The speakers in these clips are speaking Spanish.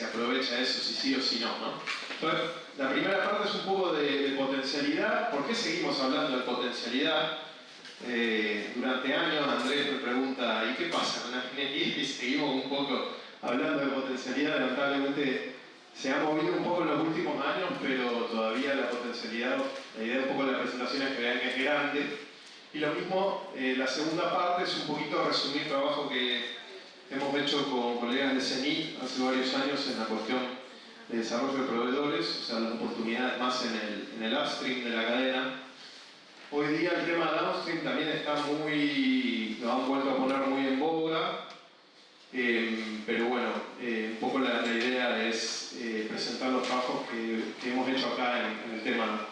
se aprovecha eso, si sí o si no, ¿no? Entonces, la primera parte es un poco de potencialidad. ¿Por qué seguimos hablando de potencialidad? Durante años Andrés me pregunta, ¿y qué pasa con la ingeniería? Y seguimos un poco hablando de potencialidad. Lamentablemente se ha movido un poco en los últimos años, pero todavía la potencialidad, la idea un poco de la presentación es que vean que es grande. Y lo mismo, la segunda parte es un poquito resumir trabajo que hemos hecho con colegas de CENI hace varios años en la cuestión de desarrollo de proveedores, o sea, las oportunidades más en el upstream de la cadena. Hoy día el tema downstream también está lo han vuelto a poner muy en boga, pero bueno, un poco la idea es presentar los trabajos que hemos hecho acá en el tema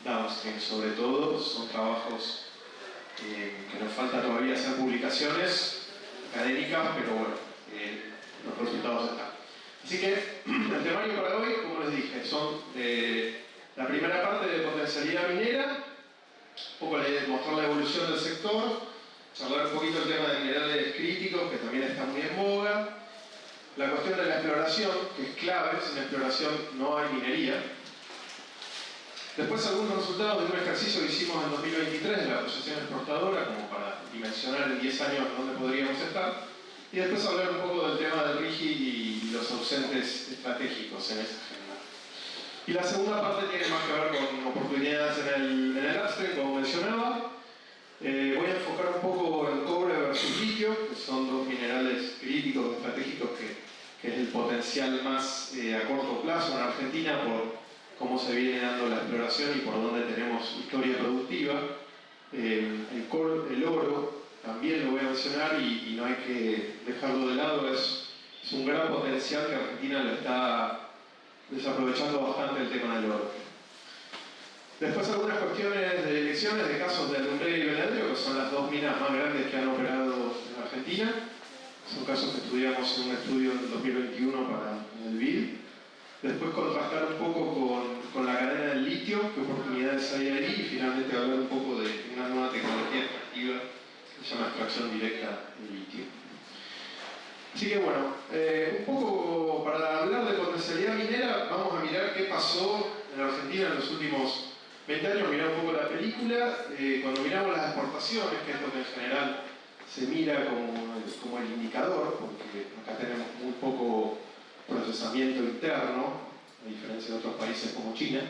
downstream. Sobre todo son trabajos que nos falta todavía hacer publicaciones académicas, pero bueno, los resultados están. Así que el temario para hoy, como les dije, son la primera parte de potencialidad minera, un poco mostrar la evolución del sector, charlar un poquito el tema de minerales críticos, que también está muy en boga, la cuestión de la exploración, que es clave, sin exploración no hay minería. Después algunos resultados de un ejercicio que hicimos en 2023 de la Asociación Exportadora, como para dimensionar en 10 años dónde podríamos estar. Y después hablar un poco del tema del RIGI y los ausentes estratégicos en esa agenda. Y la segunda parte tiene más que ver con oportunidades en el upstream, como mencionaba. Voy a enfocar un poco en cobre versus litio, que son dos minerales críticos estratégicos que es el potencial más a corto plazo en Argentina por cómo se viene dando la exploración y por dónde tenemos historia productiva. El oro también lo voy a mencionar y no hay que dejarlo de lado, es un gran potencial que Argentina lo está desaprovechando bastante el tema del oro. Después algunas cuestiones de elecciones de casos de Alumbrera y Venadero, que son las dos minas más grandes que han operado en Argentina. Son casos que estudiamos en un estudio en 2021 para el BID. Después contrastar un poco con la cadena del litio, qué oportunidades hay ahí, y finalmente hablar un poco de una nueva tecnología extractiva que se llama extracción directa de litio. Así que bueno, un poco para hablar de potencialidad minera, vamos a mirar qué pasó en Argentina en los últimos 20 años, mirar un poco la película. Cuando miramos las exportaciones, que es lo que en general se mira como el indicador, porque acá tenemos muy poco procesamiento interno, a diferencia de otros países como China.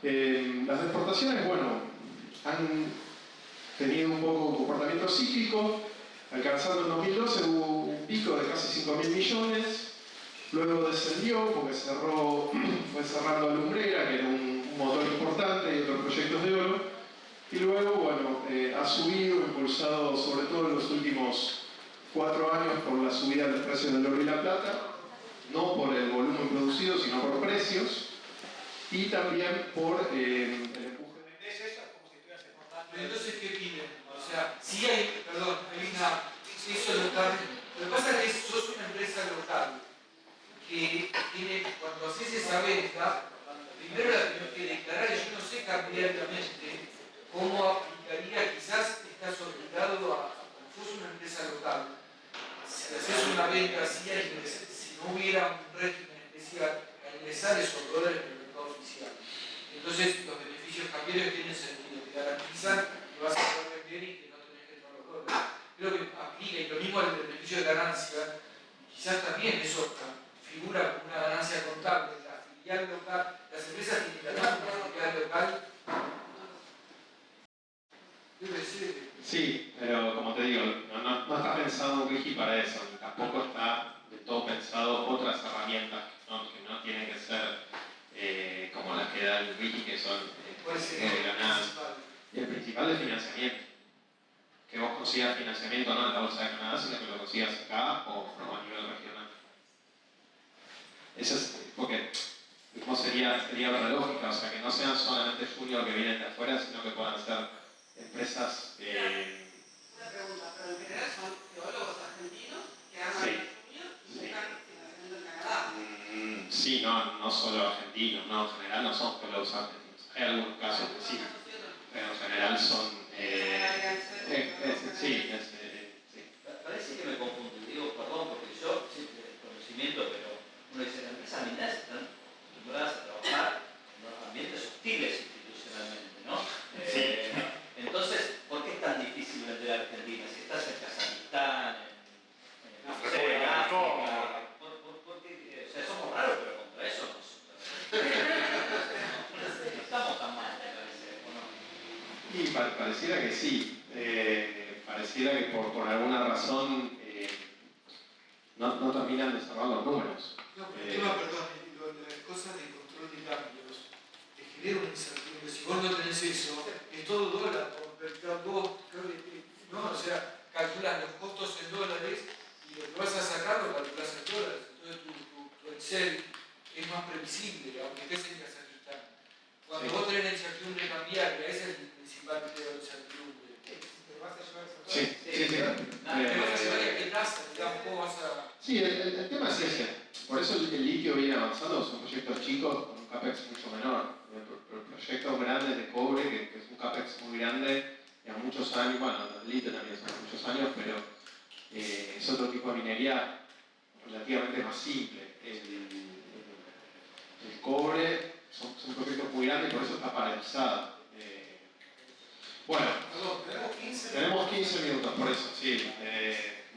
Las exportaciones, bueno, han tenido un poco un comportamiento cíclico, alcanzando en 2012 hubo un pico de casi 5.000 millones, luego descendió porque fue cerrando Alumbrera, que era un motor importante, y otros proyectos de oro, y luego, bueno, ha subido, impulsado sobre todo en los últimos 4 años por la subida de los precios del oro y la plata, no por el volumen producido, sino por precios, y también por el empuje. ¿Vendés eso? Es como si estuvieras exportando. Entonces, ¿qué piden? O sea, si hay, perdón, hay eso local. Lo que pasa es que sos una empresa local que tiene, cuando haces esa venta, primero la tenés que declarar, y yo no sé cambiariamente cómo aplicaría, quizás estás obligado cuando sos una empresa local, si haces una venta así, si no hubiera un régimen especial, a ingresar esos dólares en el mercado oficial. Entonces, los beneficios cambiarios tienen sentido, te garantizan que vas a poder vender y que no tenés que entrar los dólares. Creo que aplica, y lo mismo al beneficio de ganancia, quizás también eso figura como una ganancia contable. La filial local, las empresas tienen la filial local. Sí, pero como te digo, no está pensado un RIGI para eso, ni tampoco está de todo pensado otras herramientas que no tienen que ser como las que da el RIGI, que son ganadas. Y el principal es financiamiento. Que vos consigas financiamiento no en la bolsa de Canadá, sino que lo consigas acá o a nivel regional. Eso es porque no sería otra lógica, o sea, que no sean solamente juniors que vienen de afuera, sino que puedan ser empresas. Una pregunta, pero en general son geólogos argentinos que han juniors y buscan financiamiento en Canadá. Sí, no solo argentinos, no, en general no son geólogos argentinos. Hay algunos casos que sí, pero en general son. Sí. Parece que me confundo, digo, perdón, porque yo, sí, conocimiento, pero uno dice, la pareciera que sí. Pareciera que por alguna razón no terminan de cerrar los números. No, pero el tema, perdón, las cosas de control de cambios te genera una incertidumbre. Si vos no tenés eso, es todo dólar, ¿no? O sea, calculas los costos en dólares y lo que vas a sacar lo calculas en dólares. Entonces tu Excel es más previsible, aunque estés en Kazajistán. Cuando vos tenés la incertidumbre cambiaria, ese es el principal criterio de incertidumbre. ¿Te vas a llevar esa Sí, sí. ¿Te vas a llevar a qué tasa? Digamos, ¿cómo vas a...? Sí, el tema es ese. Por eso el litio viene avanzando, son proyectos chicos con un CAPEX mucho menor. Proyectos grandes de cobre, que es un CAPEX muy grande, ya muchos años, bueno, el litio también son muchos años, pero es otro tipo de minería relativamente más simple. El cobre son proyectos muy grandes y por eso está paralizado. Bueno, tenemos 15 minutos, por eso, sí.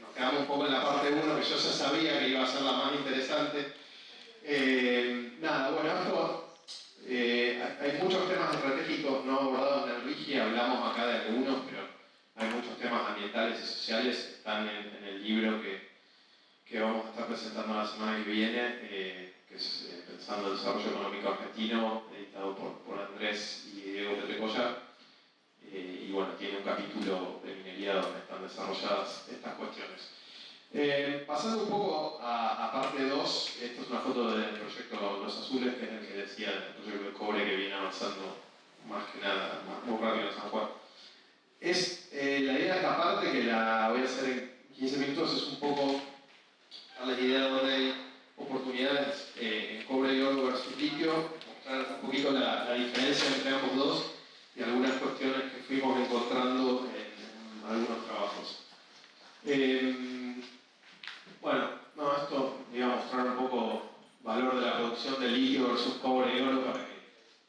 Nos quedamos un poco en la parte 1, que yo ya sabía que iba a ser la más interesante. Nada, bueno, esto, hay muchos temas estratégicos no abordados en el RIGI, hablamos acá de algunos, pero hay muchos temas ambientales y sociales, están en el libro que vamos a estar presentando la semana que viene, que es Pensando el Desarrollo Económico Argentino, editado por Andrés y Diego Petecoya. Y bueno, tiene un capítulo de minería donde están desarrolladas estas cuestiones. Pasando un poco a parte 2, esta es una foto del proyecto Los Azules, que es el que decía, el proyecto de cobre que viene avanzando más que nada, muy rápido en San Juan. La idea de esta parte, que la voy a hacer en 15 minutos, es un poco darles idea de dónde hay oportunidades en cobre y oro versus litio, mostrar un poquito la diferencia entre ambos dos y algunas cuestiones que fuimos encontrando en algunos trabajos. Bueno, esto iba a mostrar un poco valor de la producción de litio versus cobre y oro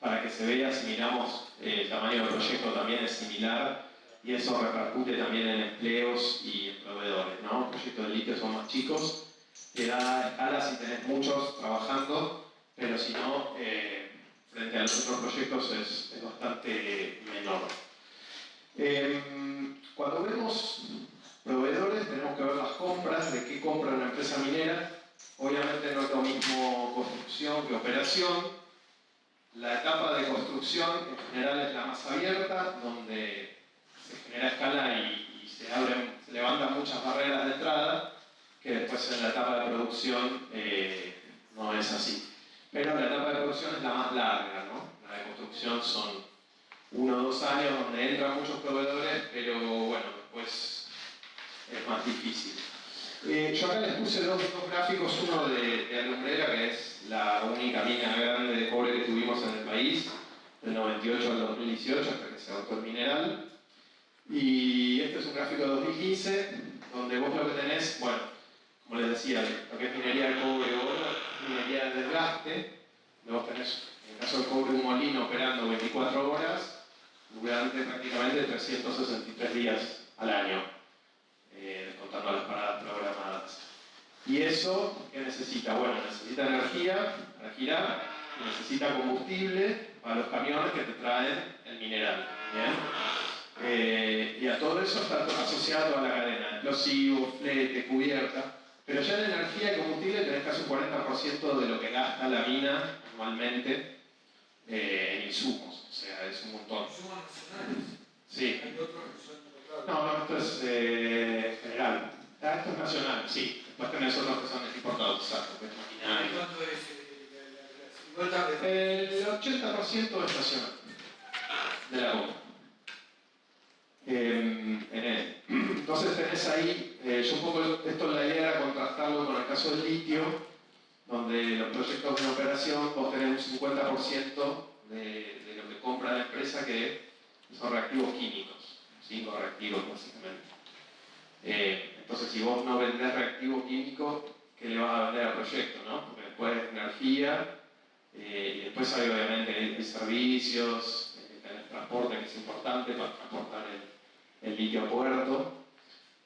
para que se vea, si miramos el tamaño del proyecto también es similar y eso repercute también en empleos y en proveedores, ¿no? Los proyectos de litio son más chicos, te da escala si tenés muchos trabajando, pero si no, frente a los otros proyectos es bastante menor. Cuando vemos proveedores tenemos que ver las compras, de qué compra una empresa minera. Obviamente no es lo mismo construcción que operación. La etapa de construcción en general es la más abierta, donde se genera escala y se levantan muchas barreras de entrada, que después en la etapa de producción no es así. Pero la etapa de producción es la más larga, ¿no? La de construcción son 1 o 2 años donde entran muchos proveedores, pero bueno, después es más difícil. Yo acá les puse dos gráficos, uno de Alumbrera, que es la única mina grande de cobre que tuvimos en el país, del 98 al 2018, hasta que se agotó el mineral. Y este es un gráfico de 2015, donde vos lo que tenés, bueno, como les decía, lo que es minería de cobre o oro, minería de desgaste. Vos tenés, en el caso del cobre, un molino operando 24 horas durante prácticamente 363 días al año, contando las paradas programadas. ¿Y eso qué necesita? Bueno, necesita energía para girar y necesita combustible para los camiones que te traen el mineral. ¿Bien? Y a todo eso está asociado a toda la cadena, explosivo, flete, cubierta. Pero ya en energía y combustible tenés casi un 40% de lo que gasta la mina anualmente en insumos. O sea, es un montón. ¿Insumos nacionales? Sí. ¿Hay otros que son locales? No, esto es general. Esto es nacional, sí. Después tenés otros que son importados, exacto, que es maquinaria. ¿Cuánto es El 80% es nacional de la compra. Entonces tenés ahí, yo un poco, esto la idea era contrastarlo con el caso del litio, donde los proyectos de operación vos tenés un 50% de lo que compra la empresa que son reactivos químicos, 5 reactivos básicamente. Entonces si vos no vendés reactivo químico, ¿qué le vas a vender al proyecto? ¿No? Porque después es energía, y después hay obviamente servicios, el transporte que es importante para transportar el litio a puerto,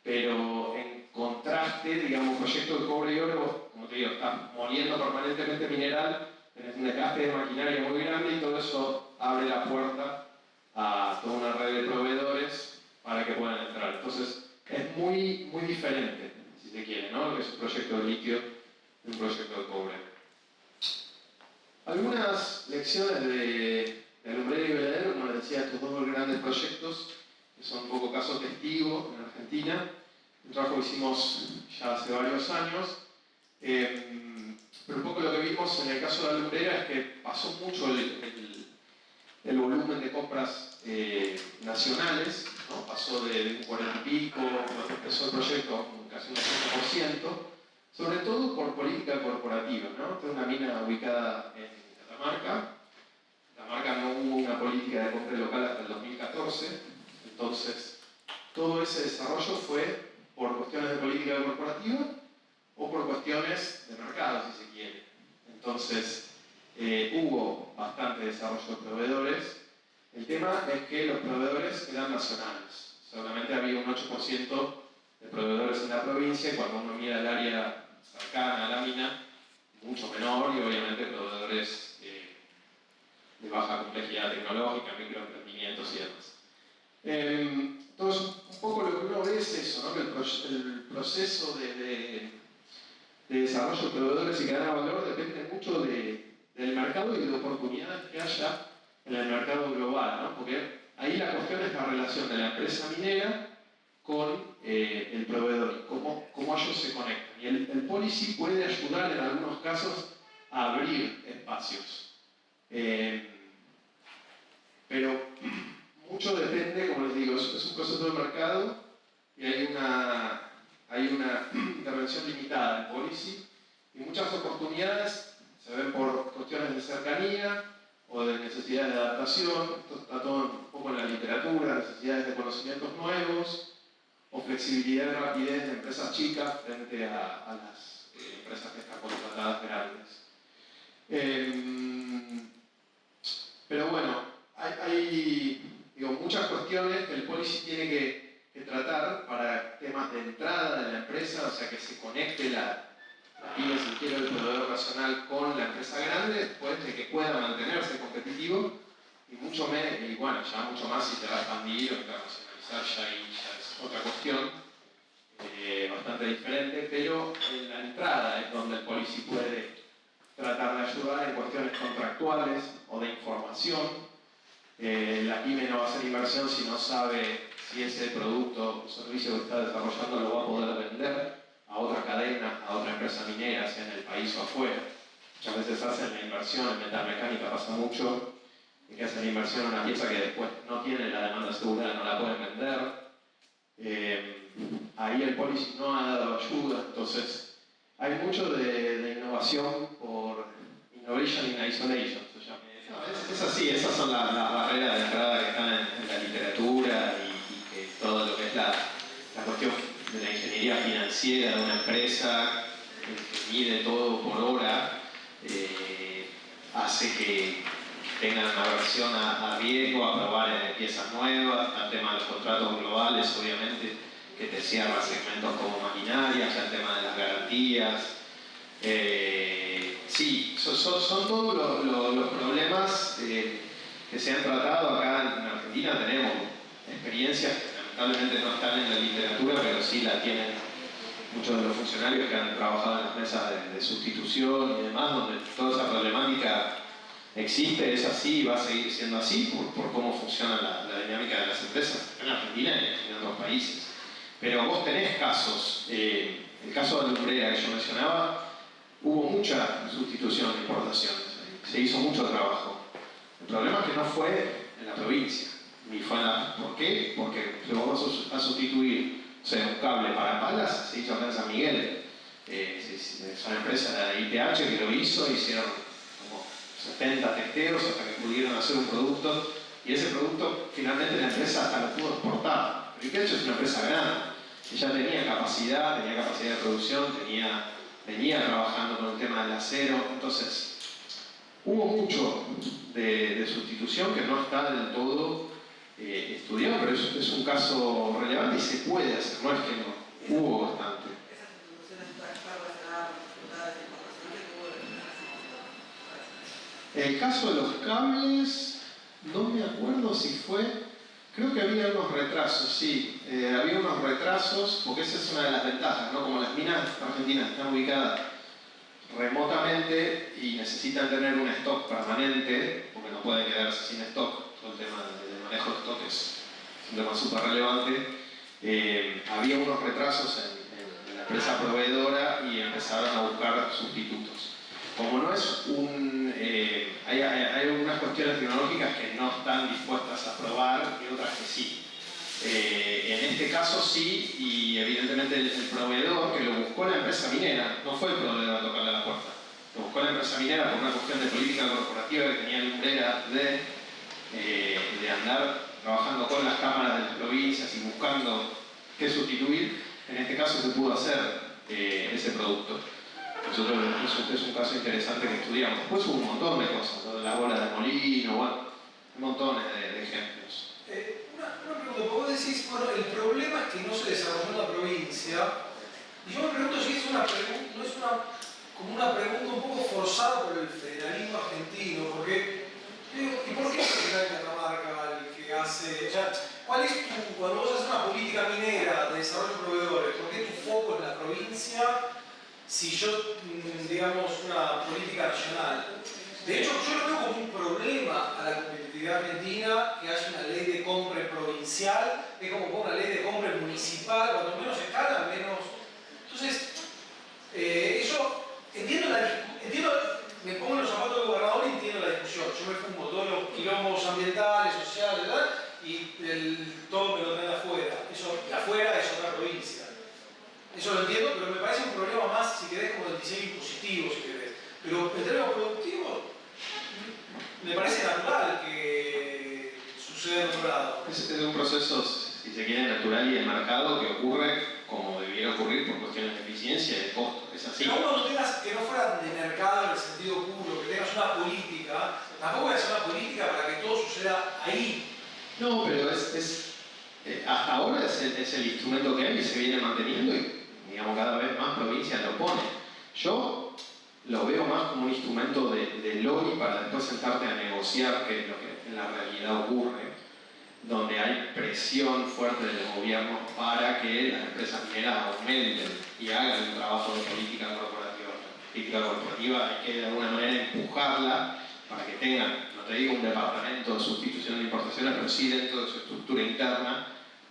pero en contraste, digamos, un proyecto de cobre y oro, como te digo, estás moliendo permanentemente mineral, tenés un desgaste de maquinaria muy grande y todo eso abre la puerta a toda una red de proveedores para que puedan entrar. Entonces, es muy diferente, si se quiere, ¿no? Lo que es un proyecto de litio y un proyecto de cobre. Algunas lecciones de Lumbrera y Veladero, como les decía, estos dos grandes proyectos, que son un poco caso testigo en Argentina, un trabajo que hicimos ya hace varios años, pero un poco lo que vimos en el caso de la Lumbrera es que pasó mucho el volumen de compras nacionales, ¿no? Pasó de un 40 y pico, cuando empezó el proyecto, casi un 80%, sobre todo por política corporativa, ¿no? Tengo una mina ubicada en Catamarca. Catamarca no hubo una política de compra local hasta el 2014, entonces todo ese desarrollo fue por cuestiones de política corporativa o por cuestiones de mercado, si se quiere. Entonces, hubo bastante desarrollo de proveedores. El tema es que los proveedores eran nacionales. Solamente había un 8% de proveedores en la provincia y cuando uno mira el área cercana a la mina, mucho menor y obviamente proveedores de baja complejidad tecnológica, microemprendimientos y demás. Entonces, un poco lo que uno ve es eso, ¿no? Que el proceso de desarrollo de proveedores y cadena de valor depende mucho del mercado y de oportunidades que haya en el mercado global, ¿no? Porque ahí la cuestión es la relación de la empresa minera con el proveedor, cómo ellos se conectan. Y el policy puede ayudar en algunos casos a abrir espacios. Pero mucho depende, como les digo, es un proceso de mercado y hay una intervención limitada en policy y muchas oportunidades se ven por cuestiones de cercanía o de necesidades de adaptación. Esto está todo un poco en la literatura, necesidades de conocimientos nuevos o flexibilidad y rapidez de empresas chicas frente a las empresas que están contratadas grandes. Pero bueno, hay muchas cuestiones que el policy tiene que tratar para temas de entrada de la empresa, o sea, que se conecte la pyme, si quiere, el proveedor nacional con la empresa grande, después de que pueda mantenerse competitivo y mucho más si se va a expandir o internacionalizar, ya es otra cuestión bastante diferente, pero en la entrada es donde el policy puede tratar de ayudar en cuestiones contractuales o de información. La pyme no va a hacer inversión si no sabe si ese producto o servicio que está desarrollando lo va a poder vender a otra cadena, a otra empresa minera, sea en el país o afuera. Muchas veces hacen la inversión, en metalmecánica pasa mucho, y que hacen la inversión en una pieza que después no tiene la demanda asegurada, no la pueden vender. Ahí el policy no ha dado ayuda, entonces hay mucho de innovación por innovation in isolation, se llama. No, es así, esas son las barreras de entrada que están en la literatura y que todo lo que es la cuestión de la ingeniería financiera de una empresa que mide todo por hora hace que tengan una aversión a riesgo, a probar piezas nuevas, al tema de los contratos globales, obviamente, que te cierra segmentos como maquinaria, ya el tema de las garantías. Sí, son todos los problemas que se han tratado acá en Argentina. Tenemos experiencias que lamentablemente no están en la literatura, pero sí la tienen muchos de los funcionarios que han trabajado en las mesas de sustitución y demás, donde toda esa problemática existe, es así y va a seguir siendo así por cómo funciona la dinámica de las empresas en Argentina y en otros países. Pero vos tenés casos, el caso de Lumbrera que yo mencionaba, hubo mucha sustitución de importaciones, se hizo mucho trabajo. El problema es que no fue en la provincia, ni fue en la... ¿Por qué? Porque si vamos a sustituir, o sea, un cable para palas, se hizo acá en San Miguel. Es una empresa de ITH que lo hizo, hicieron como 70 testeos hasta que pudieron hacer un producto, y ese producto finalmente la empresa hasta lo pudo exportar. Pero ITH es una empresa grande, que ya tenía capacidad de producción, venía trabajando con el tema del acero, entonces hubo mucho de sustitución que no está del todo estudiado, pero es un caso relevante y se puede hacer, no es que no, hubo bastante. ¿Esas instituciones están relacionadas con dificultades de información que tuvo el... El caso de los cables, No me acuerdo si fue, creo que había unos retrasos, sí, había unos retrasos, porque esa es una de las ventajas, ¿no? Como las minas argentinas están ubicadas remotamente y necesitan tener un stock permanente, porque no pueden quedarse sin stock, todo el tema del manejo de stock es un tema súper relevante. Había unos retrasos en la empresa proveedora y empezaron a buscar sustitutos. Como no es un... hay algunas cuestiones tecnológicas que no están dispuestas a probar y otras que sí. En este caso sí, y evidentemente el proveedor que lo buscó la empresa minera, no fue el proveedor a tocarle a la puerta, lo buscó la empresa minera por una cuestión de política corporativa que tenía lumbrera de andar trabajando con las cámaras de las provincias y buscando qué sustituir. En este caso se pudo hacer ese producto. Nosotros, es un caso interesante que estudiamos. Después hubo un montón de cosas, ¿no? Las bolas de molino, bueno, montones de ejemplos. Una pregunta, vos decís, bueno, el problema es que no se desarrolló en la provincia, y yo me pregunto si es una pregunta, no es como una pregunta un poco forzada por el federalismo argentino, porque, ¿y por qué el federal de Catamarca el que hace, o sea, cuál es cuando vos haces una política minera de desarrollo de proveedores, por qué tu foco es la provincia si yo, digamos, una política nacional? De hecho, yo lo veo como un problema a la competitividad argentina que haya una ley de compra provincial, es como una ley de compra municipal, cuanto menos escala, menos. Entonces, eso, me pongo en los zapatos del gobernador y entiendo la discusión. Yo me fumo todos los quilombos ambientales, sociales, ¿verdad? Y todo me lo traen de afuera. Eso, y afuera es otra provincia. Eso lo entiendo, pero me parece un problema más, si querés, como del diseño impositivo, si querés. Pero en términos productivos, me parece natural que suceda en otro lado. Es un proceso, si se quiere, natural y de mercado que ocurre como debiera ocurrir por cuestiones de eficiencia y de costo. Es así. Pero uno no tengas, que no fuera de mercado en el sentido puro, que tengas una política, tampoco voy a hacer una política para que todo suceda ahí. No, pero hasta ahora es el instrumento que hay y se viene manteniendo y, digamos, cada vez más provincias lo ponen. Yo lo veo más como un instrumento de lobby para después sentarte a negociar, que es lo que en la realidad ocurre, donde hay presión fuerte del gobierno para que las empresas mineras aumenten y hagan un trabajo de política corporativa. Política corporativa hay que de alguna manera empujarla para que tengan, no te digo un departamento de sustitución de importaciones, pero sí dentro de su estructura interna,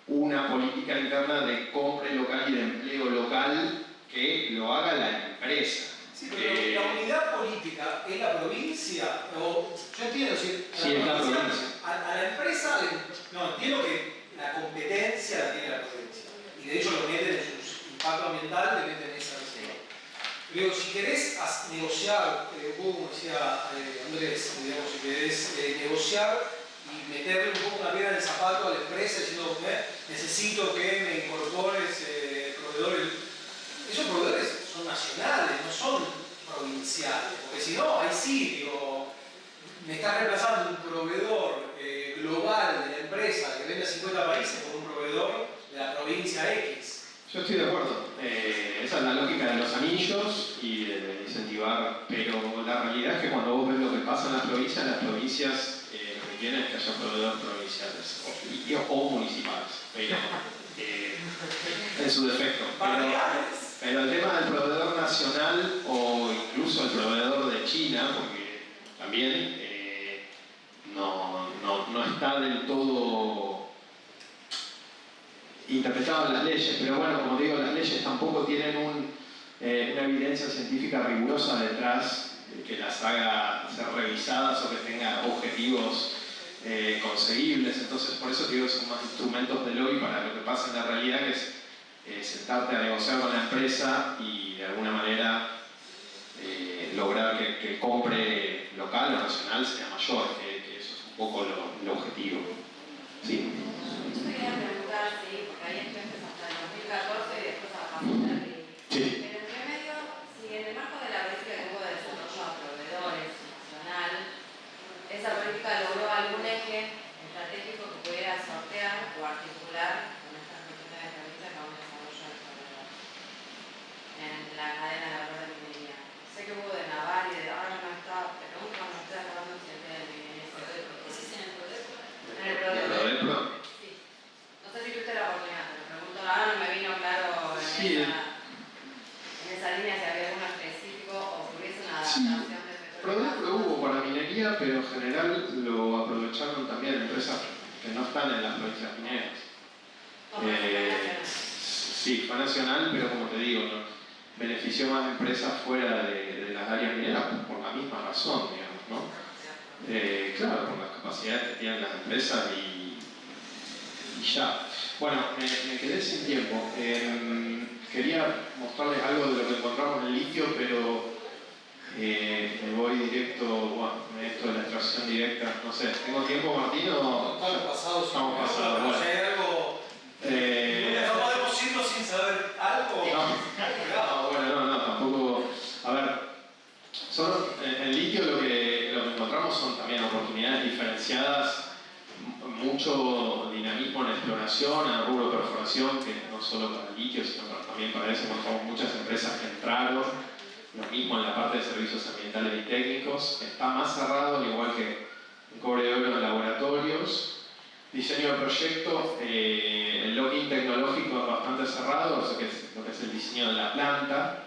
una política interna de compra local y de empleo local que lo haga la empresa. Sí, pero la unidad política es la provincia, o yo entiendo, si sí, es la provincia. A la empresa, no, entiendo que la competencia la tiene la provincia, y de hecho lo meten en su impacto ambiental, le meten esa reserva. Pero si querés negociar, un poco como decía Andrés, digamos, si querés negociar y meterle un poco una piedra en el zapato a la empresa diciendo, necesito que me incorpores proveedores. Esos proveedores son nacionales, no son provinciales, porque si no, ahí sí, digo, me estás reemplazando un proveedor global de la empresa que vende a 50 países por un proveedor de la provincia X. Yo estoy de acuerdo. Esa es la lógica de los anillos y de incentivar, pero la realidad es que cuando vos ves lo que pasa en las provincias lo que quieren es que haya proveedores provinciales o municipales, pero en su defecto. Pero el tema del proveedor nacional o incluso el proveedor de China, porque también no está del todo interpretado en las leyes, pero bueno, como digo, las leyes tampoco tienen una evidencia científica rigurosa detrás que las haga ser revisadas o que tenga objetivos conseguibles. Entonces, por eso digo que son más instrumentos de lobby para lo que pasa en la realidad, que es sentarte a negociar con la empresa y de alguna manera lograr que el compre local o nacional sea mayor, que eso es un poco el objetivo. Sí. Yo te quería preguntar, sí, porque hay empresas hasta el 2014 y después bajamos de arriba. Sí. Pero entre medio, si en el marco de la política que hubo de desarrollo a proveedores nacional, esa política logró algún eje estratégico que pudiera sortear o articular con estas cuestiones de provincia para un desarrollo del proveedor en la cadena de valor de minería. Sé que hubo de naval y de ahora no está, pero nunca me estoy acordando si el de minería. Ese es en el Sí, en esa línea si había alguno específico o si hubiese una sí, adaptación de Prodepro hubo para minería, pero en general lo aprovecharon también empresas que no están en las provincias mineras. Sí, fue nacional, pero como te digo, ¿no? Benefició más empresas fuera de las áreas mineras por la misma razón, digamos, ¿no? Claro, por las capacidades que tienen las empresas y ya. Bueno, me quedé sin tiempo. Quería mostrarles algo de lo que encontramos en el litio, pero me voy directo, bueno, esto de la extracción directa, no sé. ¿Tengo tiempo, Martín, o...? Estamos pasados. Estamos pasados, bueno. Si hay algo... ¿No podemos irnos sin saber algo? No, tampoco... A ver, en litio lo que encontramos son también oportunidades diferenciadas, mucho dinamismo en exploración, en el rubro de perforación, que no solo para el litio, sino también para eso encontramos muchas empresas que entraron, lo mismo en la parte de servicios ambientales y técnicos, está más cerrado, al igual que en cobre de oro en laboratorios. Diseño de proyecto, el login tecnológico es bastante cerrado, lo que es el diseño de la planta.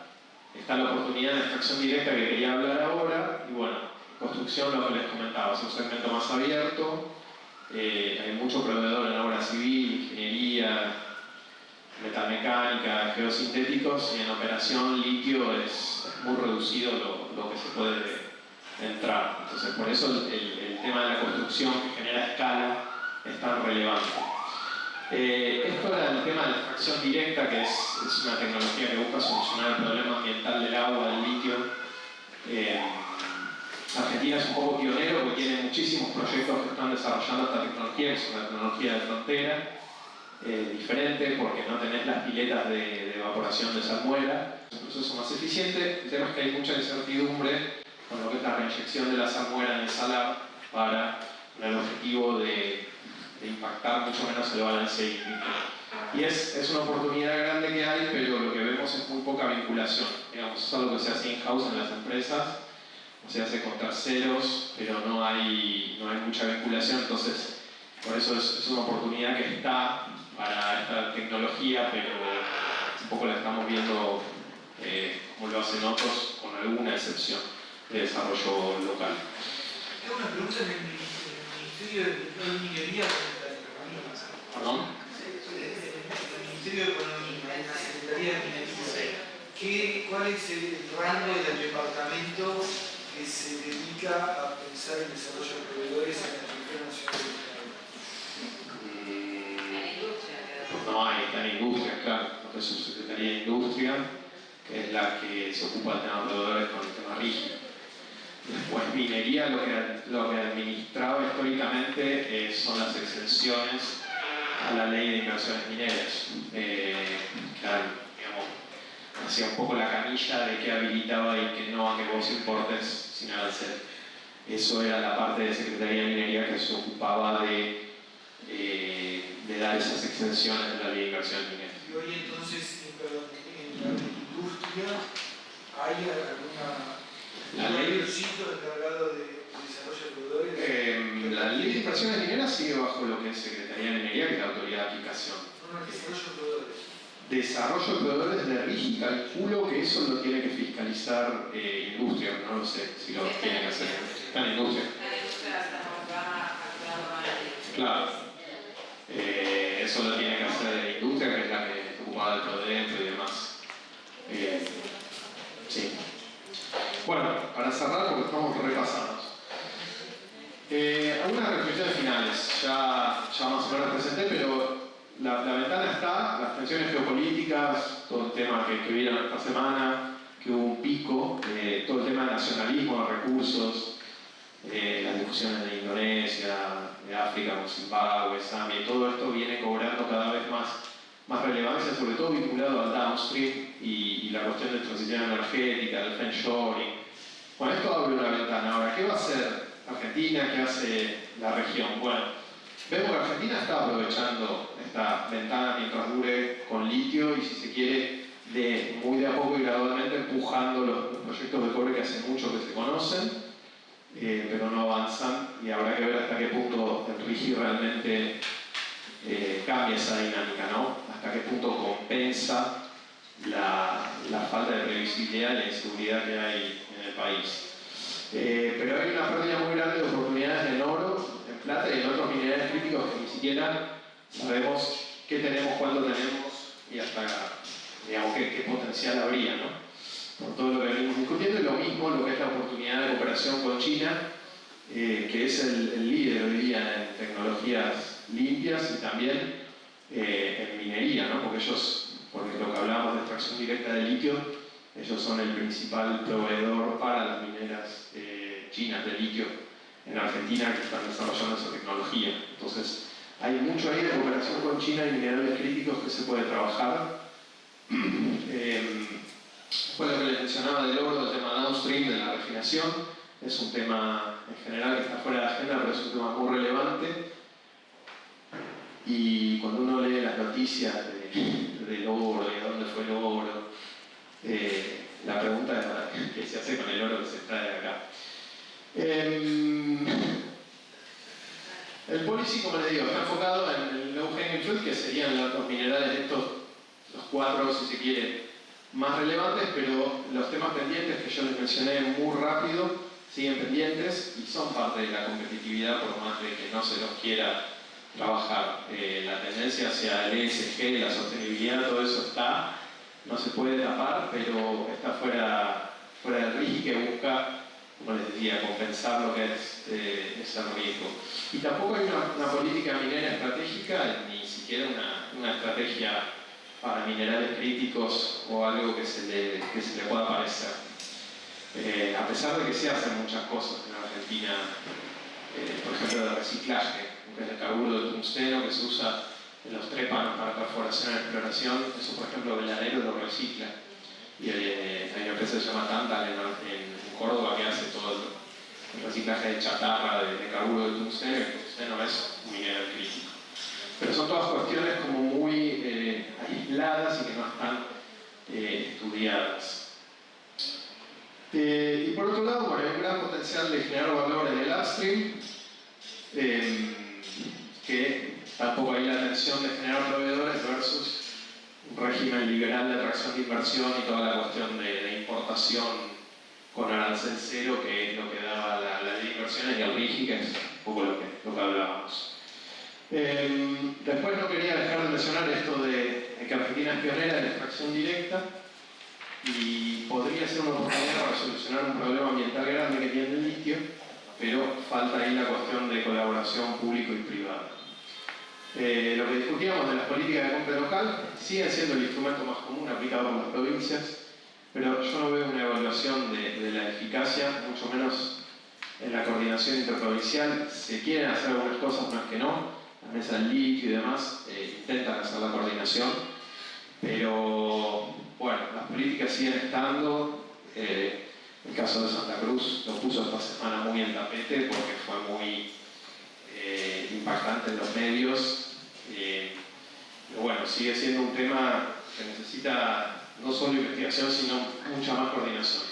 Está la oportunidad de extracción directa que quería hablar ahora, y bueno, construcción, lo que les comentaba, es un segmento más abierto, hay mucho proveedor en obra civil, ingeniería, metalmecánica, geosintéticos, y en operación litio es muy reducido lo que se puede entrar. Entonces por eso el tema de la construcción que genera escala es tan relevante. Esto era el tema de la extracción directa, que es una tecnología que busca solucionar el problema ambiental del agua, del litio. Argentina es un poco pionero porque tiene muchísimos proyectos que están desarrollando esta tecnología, que es una tecnología de frontera, diferente porque no tenés las piletas de evaporación de salmuera. Es un proceso más eficiente. El tema es que hay mucha incertidumbre con lo que es la reinyección de la salmuera en el salar para el objetivo de impactar mucho menos el balance hídrico. Y es una oportunidad grande que hay, pero lo que vemos es muy poca vinculación. Digamos, es algo que se hace in-house en las empresas, se hace con terceros, pero no hay mucha vinculación, entonces por eso es una oportunidad que está para esta tecnología, pero un poco la estamos viendo como lo hacen otros, con alguna excepción de desarrollo local. Tengo una pregunta en el Ministerio de Minería. ¿Perdón? El Ministerio de Economía, en la Secretaría de Minería, ¿cuál es el rango del departamento que se dedica a pensar en desarrollo de proveedores en la estructura nacional de No, ahí está en industria, claro, lo que es Subsecretaría de Industria, que es la que se ocupa del tema de proveedores con el tema rígido. Después minería, lo que administraba históricamente son las exenciones a la ley de inversiones mineras. Claro, digamos, hacía un poco la camilla de qué habilitaba y qué no a que vos importes sin arancel. Eso era la parte de Secretaría de Minería que se ocupaba de dar esas exenciones de la ley de inversiones mineras. Y hoy entonces, en la industria, ¿hay algún sitio encargado de desarrollo de proveedores? La ley de inversiones mineras sigue bajo lo que es Secretaría de Minería, que es la autoridad de aplicación. No, desarrollo de proveedores. Desarrollo de proveedores de RIGI, calculo que eso lo tiene que fiscalizar industria, no lo sé si lo tiene que hacer. Está en industria. Claro. Eso lo tiene que hacer industria, que es la que se ocupa del proyecto y demás. Sí. Bueno, para cerrar, porque estamos repasados. Algunas reflexiones finales. Ya más o menos presenté, pero la ventana está, las tensiones geopolíticas, todo el tema que vieron esta semana, que hubo un pico, todo el tema de nacionalismo, de recursos, las discusiones de Indonesia, de África con Zimbabue, Zambia, todo esto viene cobrando cada vez más relevancia, sobre todo vinculado al downstream y la cuestión de transición energética, del friendshoring. Bueno, esto abre una ventana. Ahora, ¿qué va a hacer Argentina? ¿Qué hace la región? Bueno, vemos que Argentina está aprovechando esta ventana mientras dure con litio y, si se quiere, muy de a poco y gradualmente empujando los proyectos de cobre que hace mucho que se conocen, pero no avanzan, y habrá que ver hasta qué punto el RIGI realmente cambia esa dinámica, ¿no? Hasta qué punto compensa la falta de previsibilidad y la inseguridad que hay en el país. Pero hay una pérdida muy grande de oportunidades en oro, en plata y en otros minerales críticos que ni siquiera sabemos qué tenemos, cuándo tenemos y hasta, digamos, qué potencial habría, ¿no? Por todo lo que venimos discutiendo, y lo mismo lo que es la oportunidad de cooperación con China, que es el líder hoy día en tecnologías limpias y también en minería, ¿no? Porque ellos, porque lo que hablábamos de extracción directa de litio, ellos son el principal proveedor para las mineras chinas de litio en Argentina, que están desarrollando esa tecnología. Entonces, hay mucho ahí de cooperación con China y minerales críticos que se puede trabajar. Fue lo que les mencionaba del oro, el tema downstream de la refinación. Es un tema en general que está fuera de la agenda, pero es un tema muy relevante. Y cuando uno lee las noticias del oro, de dónde fue el oro, la pregunta es qué se hace con el oro que se extrae de acá. El policy, como les digo, está enfocado en el low hanging fruit, que serían los minerales estos, los 4, si se quiere, más relevantes, pero los temas pendientes que yo les mencioné muy rápido siguen pendientes y son parte de la competitividad, por más de que no se los quiera trabajar. La tendencia hacia el ESG, la sostenibilidad, todo eso está, no se puede tapar, pero está fuera del RIGI, que busca, como les decía, compensar lo que es ese riesgo. Y tampoco hay una política minera estratégica, ni siquiera una estrategia para minerales críticos o algo que se le pueda parecer. A pesar de que se hacen muchas cosas en Argentina, por ejemplo, de reciclaje, que es el carburo de tungsteno que se usa en los trépanos para perforación y exploración, eso, por ejemplo, Veladero lo recicla. Y hay una empresa que se llama Tantal en Córdoba que hace todo el reciclaje de chatarra de carburo de tungsteno, y el tungsteno es un mineral crítico. Pero son todas cuestiones como muy aisladas y que no están estudiadas. Y por otro lado, bueno, hay un gran potencial de generar valor en el upstream, que tampoco hay la tensión de generar proveedores versus un régimen liberal de atracción de inversión y toda la cuestión de importación con arancel cero, que es lo que daba la ley de inversiones, y el RIGI, que es un poco lo que hablábamos. Después no quería dejar de mencionar esto de que Argentina es pionera en la extracción directa y podría ser una oportunidad para solucionar un problema ambiental grande que tiene el litio, pero falta ahí la cuestión de colaboración público y privada. Lo que discutíamos de las políticas de compra local siguen siendo el instrumento más común aplicado por las provincias, pero yo no veo una evaluación de la eficacia, mucho menos en la coordinación interprovincial. Se quieren hacer algunas cosas, no es que no. La mesa del litio y demás intentan hacer la coordinación, pero bueno, las políticas siguen estando. El caso de Santa Cruz lo puso esta semana muy en tapete porque fue muy impactante en los medios. Pero bueno, sigue siendo un tema que necesita no solo investigación, sino mucha más coordinación.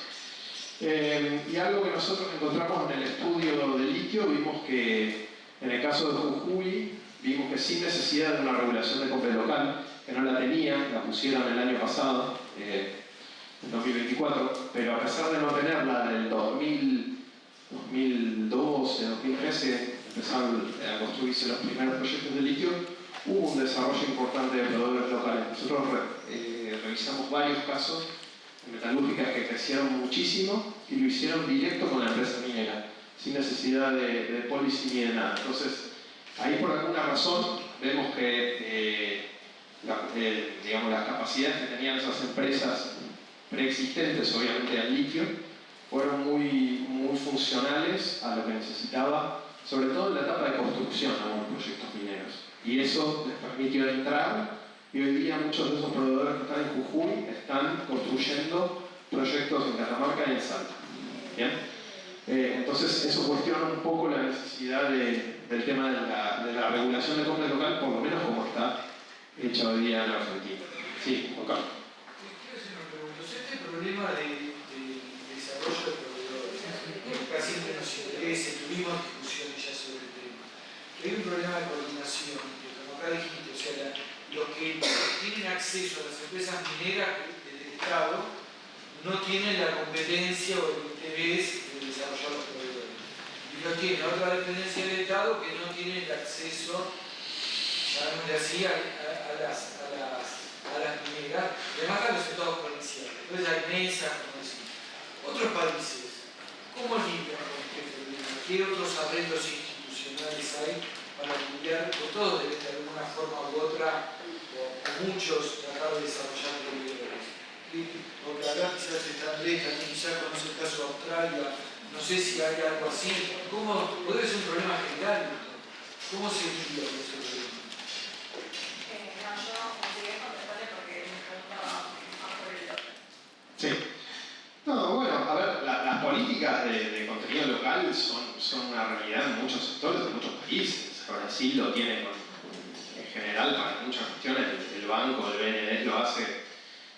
Y algo que nosotros encontramos en el estudio del litio, vimos que en el caso de Jujuy, vimos que sin necesidad de una regulación de compra local, que no la tenían, la pusieron el año pasado, en 2024, pero a pesar de no tenerla del 2012, 2013, empezaron a construirse los primeros proyectos de litio, hubo un desarrollo importante de proveedores locales. Nosotros revisamos varios casos de metalúrgicas que crecieron muchísimo y lo hicieron directo con la empresa minera, sin necesidad de policy ni de nada. Entonces, ahí por alguna razón vemos que digamos, las capacidades que tenían esas empresas preexistentes, obviamente al litio, fueron muy funcionales a lo que necesitaba, sobre todo en la etapa de construcción de algunos proyectos mineros. Y eso les permitió entrar, y hoy día muchos de esos proveedores que están en Jujuy están construyendo proyectos en Catamarca y en Salta. ¿Bien? Entonces eso cuestiona un poco la necesidad del tema de la regulación de compra local, por lo menos como está hecha hoy día en Argentina. Sí, Juan Carlos. Quiero hacer una pregunta. Este problema de desarrollo de proveedores, casi siempre nos interesa, tuvimos discusiones ya sobre el tema. Hay un problema de coordinación, que como acá dijiste, o sea, los que tienen acceso a las empresas mineras Estado no tiene la competencia o el interés de desarrollar los proveedores. Y lo tiene otra dependencia del Estado que no tiene el acceso, llamémosle así, a las mineras, además a los estados provinciales. Entonces hay mesas, como decimos. Otros países, ¿cómo lidian con este problema? ¿Qué otros arreglos institucionales hay para lidiar con todo? De alguna forma u otra, o muchos, tratar de desarrollar proveedores. Porque acá quizás está Andrés, también quizás conoce el caso de Australia, no sé si hay algo así. ¿Cómo? Podría ser un problema general. ¿Cómo se lidia con ese problema? No, yo conseguí contestarle porque me preguntaba más por el otro. Sí. No, bueno, a ver, las políticas de contenido local son una realidad en muchos sectores, en muchos países. Brasil lo tiene en general para muchas cuestiones. El banco, el BND lo hace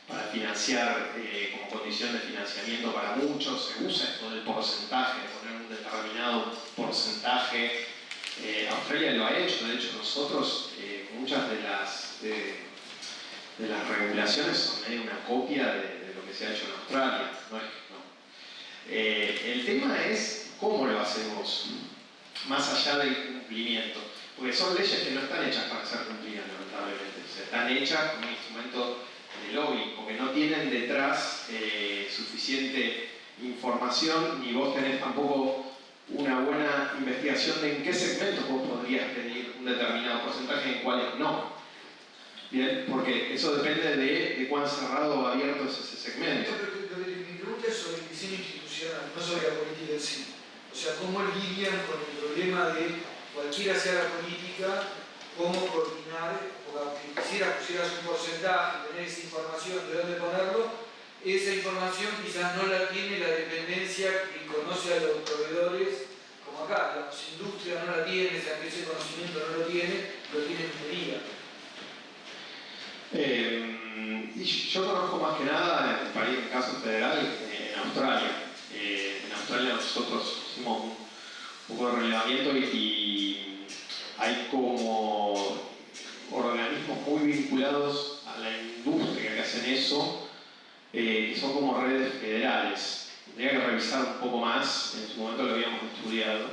para financiar como condición de financiamiento para muchos. Se usa esto del porcentaje, de poner un determinado porcentaje. Australia lo ha hecho, de hecho nosotros muchas de las regulaciones son medio una copia de lo que se ha hecho en Australia. No es que no. El tema es cómo lo hacemos, más allá del cumplimiento. Porque son leyes que no están hechas para ser cumplidas, lamentablemente. O sea, están hechas como un instrumento de lobby, porque no tienen detrás suficiente información, ni vos tenés tampoco una buena investigación de en qué segmentos vos podrías pedir un determinado porcentaje y en cuáles no. Bien, porque eso depende de cuán cerrado o abierto es ese segmento. Mi pregunta es sobre el diseño institucional, no sobre la política en sí. O sea, ¿cómo lidian con el problema de cualquiera sea la política, cómo coordinar, o aunque pusieras un porcentaje, tener esa información de dónde ponerlo, esa información quizás no la tiene la dependencia que conoce a los proveedores, como acá, la industria no la tiene, ese conocimiento no lo tiene minería. Y yo conozco más que nada, en el país, en caso federal, en Australia. En Australia nosotros hicimos un poco de relevamiento y hay como organismos muy vinculados a la industria que hacen eso, que son como redes federales. Tendría que revisar un poco más, en su momento lo habíamos estudiado.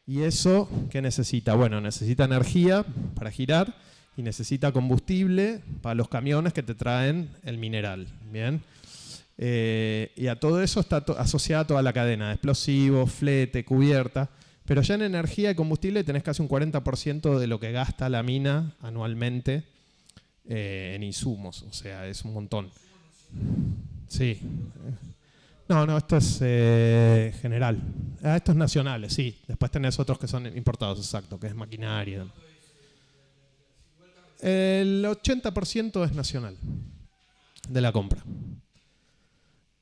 ¿Y eso qué necesita? Bueno, necesita energía para girar y necesita combustible para los camiones que te traen el mineral. ¿Bien? Y a todo eso está asociada toda la cadena, explosivos, flete, cubierta. Pero ya en energía y combustible tenés casi un 40% de lo que gasta la mina anualmente en insumos. O sea, es un montón. Sí. No, esto es general. Esto es nacionales, sí. Después tenés otros que son importados, exacto, que es maquinaria. El 80% es nacional de la compra.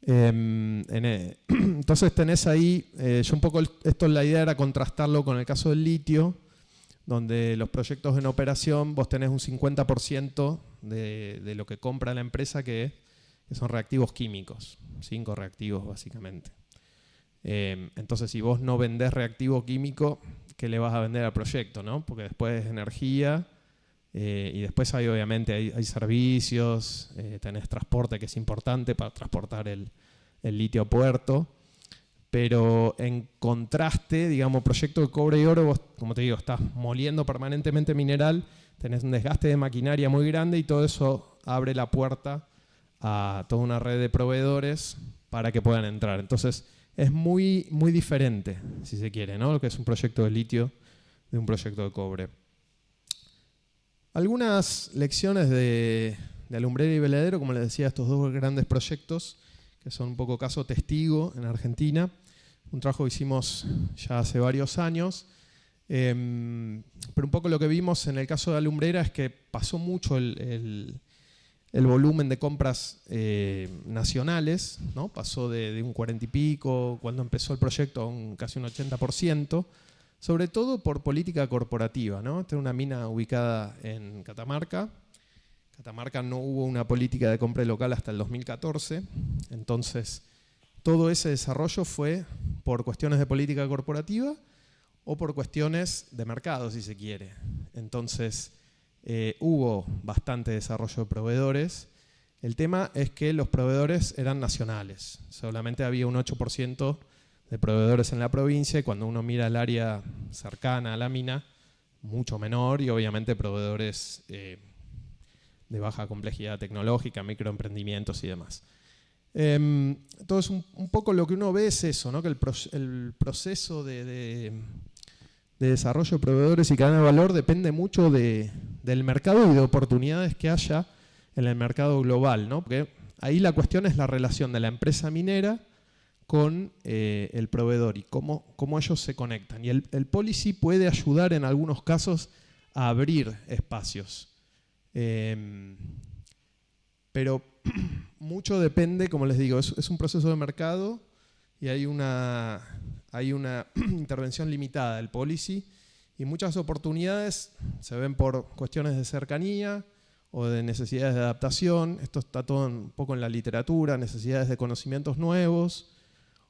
Entonces tenés ahí, yo un poco, la idea era contrastarlo con el caso del litio, donde los proyectos en operación vos tenés un 50% de lo que compra la empresa que son reactivos químicos, 5 reactivos básicamente. Entonces si vos no vendés reactivo químico, ¿qué le vas a vender al proyecto? ¿No? Porque después es energía y después hay obviamente hay servicios, tenés transporte que es importante para transportar el litio a puerto. Pero en contraste, digamos, proyecto de cobre y oro, vos, como te digo, estás moliendo permanentemente mineral, tenés un desgaste de maquinaria muy grande y todo eso abre la puerta a toda una red de proveedores para que puedan entrar. Entonces es muy, muy diferente, si se quiere, ¿no? Lo que es un proyecto de litio de un proyecto de cobre. Algunas lecciones de Alumbrera y Veladero, como les decía, estos dos grandes proyectos, que son un poco caso testigo en Argentina. Un trabajo que hicimos ya hace varios años. Pero un poco lo que vimos en el caso de Alumbrera es que pasó mucho el volumen de compras nacionales, ¿no? Pasó de un 40 y pico cuando empezó el proyecto a casi un 80%, sobre todo por política corporativa, ¿no? Esta era una mina ubicada en Catamarca. Catamarca no hubo una política de compra local hasta el 2014, entonces todo ese desarrollo fue por cuestiones de política corporativa o por cuestiones de mercado, si se quiere. Entonces hubo bastante desarrollo de proveedores El tema es que los proveedores eran nacionales. Solamente había un 8% de proveedores en la provincia y cuando uno mira el área cercana a la mina, mucho menor y obviamente proveedores de baja complejidad tecnológica, microemprendimientos y demás. Entonces un poco lo que uno ve es eso, ¿no? Que el proceso de desarrollo de proveedores y cadena de valor depende mucho del mercado y de oportunidades que haya en el mercado global, ¿no? Porque ahí la cuestión es la relación de la empresa minera con el proveedor y cómo ellos se conectan. Y el policy puede ayudar en algunos casos a abrir espacios. Pero mucho depende, como les digo, es un proceso de mercado y hay una intervención limitada del policy y muchas oportunidades se ven por cuestiones de cercanía o de necesidades de adaptación. Esto está todo un poco en la literatura, necesidades de conocimientos nuevos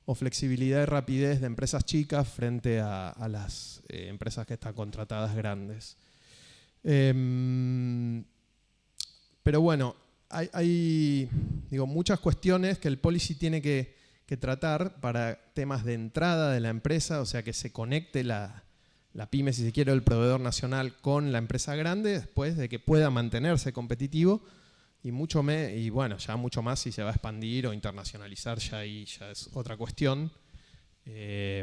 o flexibilidad y rapidez de empresas chicas frente a las empresas que están contratadas grandes. Pero bueno, hay muchas cuestiones que el policy tiene que tratar para temas de entrada de la empresa, o sea que se conecte la pyme, si se quiere, el proveedor nacional con la empresa grande, después de que pueda mantenerse competitivo y bueno, ya mucho más si se va a expandir o internacionalizar, ya es otra cuestión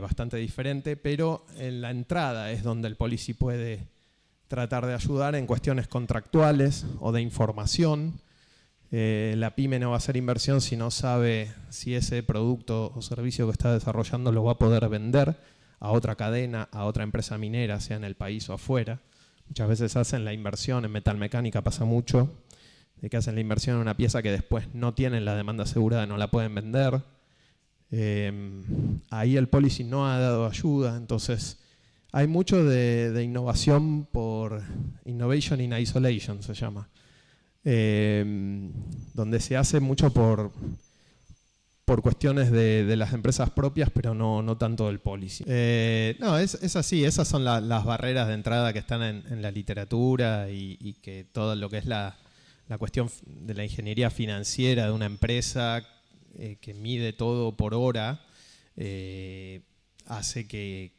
bastante diferente, pero en la entrada es donde el policy puede tratar de ayudar en cuestiones contractuales o de información. La pyme no va a hacer inversión si no sabe si ese producto o servicio que está desarrollando lo va a poder vender a otra cadena, a otra empresa minera, sea en el país o afuera. Muchas veces hacen la inversión, en metalmecánica pasa mucho, de que hacen la inversión en una pieza que después no tienen la demanda asegurada, no la pueden vender. Ahí el policy no ha dado ayuda, entonces hay mucho de innovación por innovation in isolation, se llama. Donde se hace mucho por cuestiones de las empresas propias, pero no tanto del policy. No, es así, esas son las barreras de entrada que están en la literatura y que todo lo que es la cuestión de la ingeniería financiera de una empresa que mide todo por hora hace que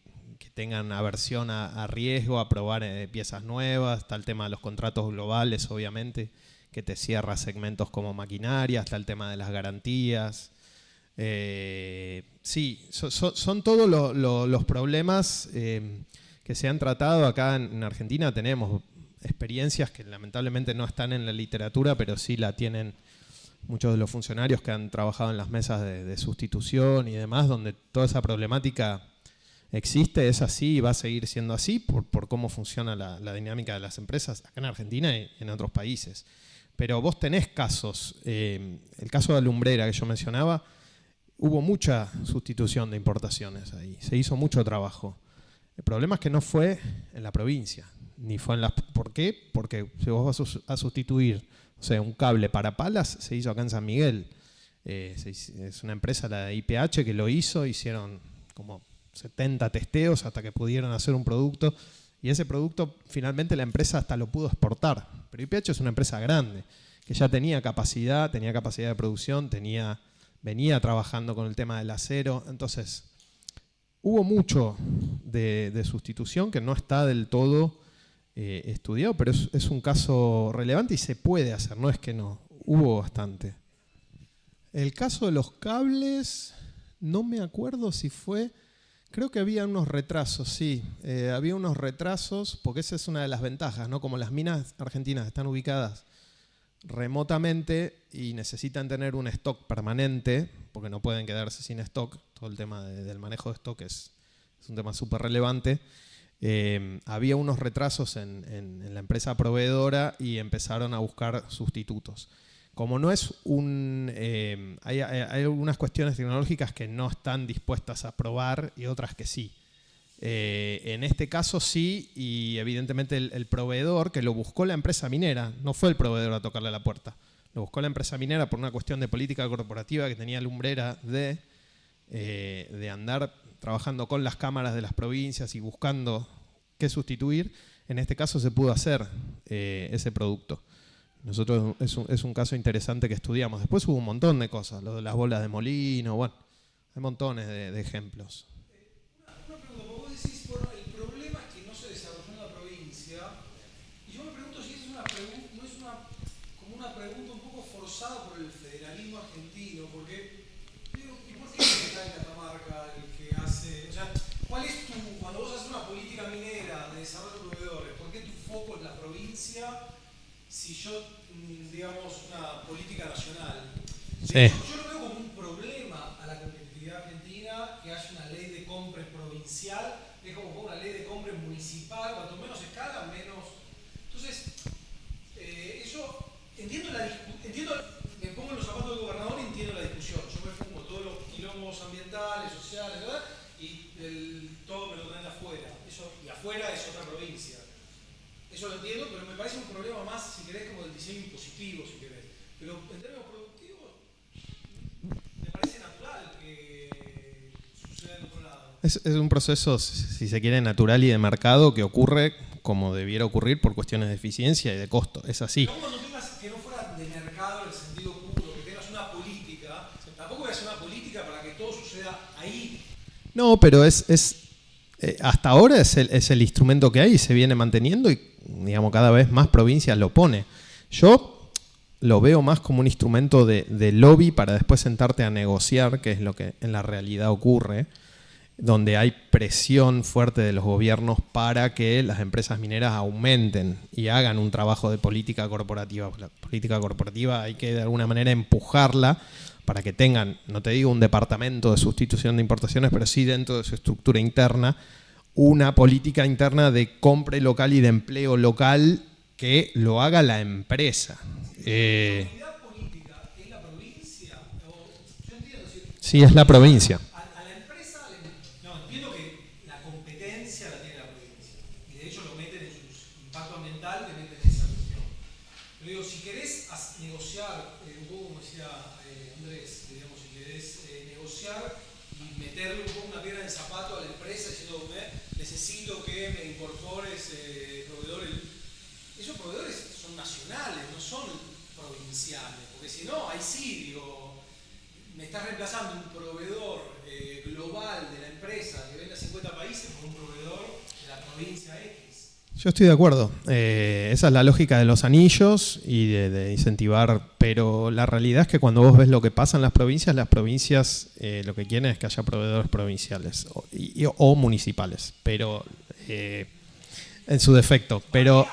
tengan aversión a riesgo, a probar piezas nuevas. Está el tema de los contratos globales, obviamente, que te cierra segmentos como maquinaria, está el tema de las garantías. Sí, son todos los problemas que se han tratado acá en Argentina. Tenemos experiencias que lamentablemente no están en la literatura, pero sí la tienen muchos de los funcionarios que han trabajado en las mesas de sustitución y demás, donde toda esa problemática existe, es así y va a seguir siendo así por cómo funciona la dinámica de las empresas acá en Argentina y en otros países. Pero vos tenés casos, el caso de Alumbrera que yo mencionaba, hubo mucha sustitución de importaciones ahí, se hizo mucho trabajo. El problema es que no fue en la provincia, ni fue en las... ¿Por qué? Porque si vos vas a sustituir, o sea, un cable para palas, se hizo acá en San Miguel. Es una empresa, la de IPH, que lo hizo, hicieron como 70 testeos hasta que pudieron hacer un producto. Y ese producto finalmente la empresa hasta lo pudo exportar. Pero IPH es una empresa grande, que ya tenía capacidad de producción, venía trabajando con el tema del acero. Entonces, hubo mucho de sustitución que no está del todo estudiado, pero es un caso relevante y se puede hacer, no es que no, hubo bastante. El caso de los cables, no me acuerdo si fue... Creo que había unos retrasos, sí. Había unos retrasos, porque esa es una de las ventajas, ¿no? Como las minas argentinas están ubicadas remotamente y necesitan tener un stock permanente, porque no pueden quedarse sin stock, todo el tema del manejo de stock es un tema súper relevante. Había unos retrasos en la empresa proveedora y empezaron a buscar sustitutos. Como no es hay algunas cuestiones tecnológicas que no están dispuestas a probar y otras que sí. En este caso sí, y evidentemente el proveedor, que lo buscó la empresa minera, no fue el proveedor a tocarle a la puerta, lo buscó la empresa minera por una cuestión de política corporativa que tenía Alumbrera de andar trabajando con las cámaras de las provincias y buscando qué sustituir. En este caso se pudo hacer ese producto. Nosotros es un caso interesante que estudiamos. Después hubo un montón de cosas, lo de las bolas de molino, bueno, hay montones de ejemplos. Una pregunta, vos decís, bueno, el problema es que no se desarrolló en la provincia, y yo me pregunto si esa es no es como una pregunta un poco forzada por el federalismo argentino, porque, digo, ¿y por qué está en Catamarca el que hace, o sea, cuál es cuando vos haces una política minera de desarrollo de proveedores, por qué tu foco es la provincia si yo, digamos, una política nacional? Sí. Yo lo veo como un problema a la competitividad argentina que haya una ley de compras provincial, es como una ley de compras municipal, cuanto menos escala, menos. Entonces, eso, entiendo, me pongo en los zapatos del gobernador y entiendo la discusión. Yo me fumo todos los quilombos ambientales, sociales, ¿verdad? Y todo me lo traen de afuera. Y afuera es otra provincia. Eso lo entiendo, pero me parece un problema más, si querés, como del diseño impositivo, si querés. Pero en términos productivos, me parece natural que suceda en otro lado. Es un proceso, si se quiere, natural y de mercado que ocurre como debiera ocurrir por cuestiones de eficiencia y de costo. Es así. Pero cuando tengas que no fuera de mercado en el sentido puro, que tengas una política, tampoco voy a hacer una política para que todo suceda ahí. No, pero hasta ahora es el instrumento que hay y se viene manteniendo y, digamos, cada vez más provincias lo pone. Yo lo veo más como un instrumento de lobby para después sentarte a negociar, que es lo que en la realidad ocurre, donde hay presión fuerte de los gobiernos para que las empresas mineras aumenten y hagan un trabajo de política corporativa. La política corporativa hay que de alguna manera empujarla para que tengan, no te digo un departamento de sustitución de importaciones, pero sí dentro de su estructura interna, una política interna de compra local y de empleo local que lo haga la empresa. ¿La unidad política es la provincia? Yo entiendo, Sí, es la provincia. a la empresa, no, entiendo que la competencia la tiene la provincia. Y de hecho lo meten en su impacto ambiental, te meten en esa cuestión. Pero digo, si querés negociar, un poco como decía Andrés, digamos, si querés negociar y meterle un poco una piedra en el zapato a la empresa diciendo, necesito que me incorpores proveedores. Esos proveedores son nacionales, no son provinciales, porque si no, ahí sí, digo, me estás reemplazando un proveedor global de la empresa que vende a 50 países por un proveedor de la provincia X. Yo estoy de acuerdo. Esa es la lógica de los anillos y de incentivar, pero la realidad es que cuando vos ves lo que pasa en las provincias lo que quieren es que haya proveedores provinciales o municipales, pero en su defecto. Pero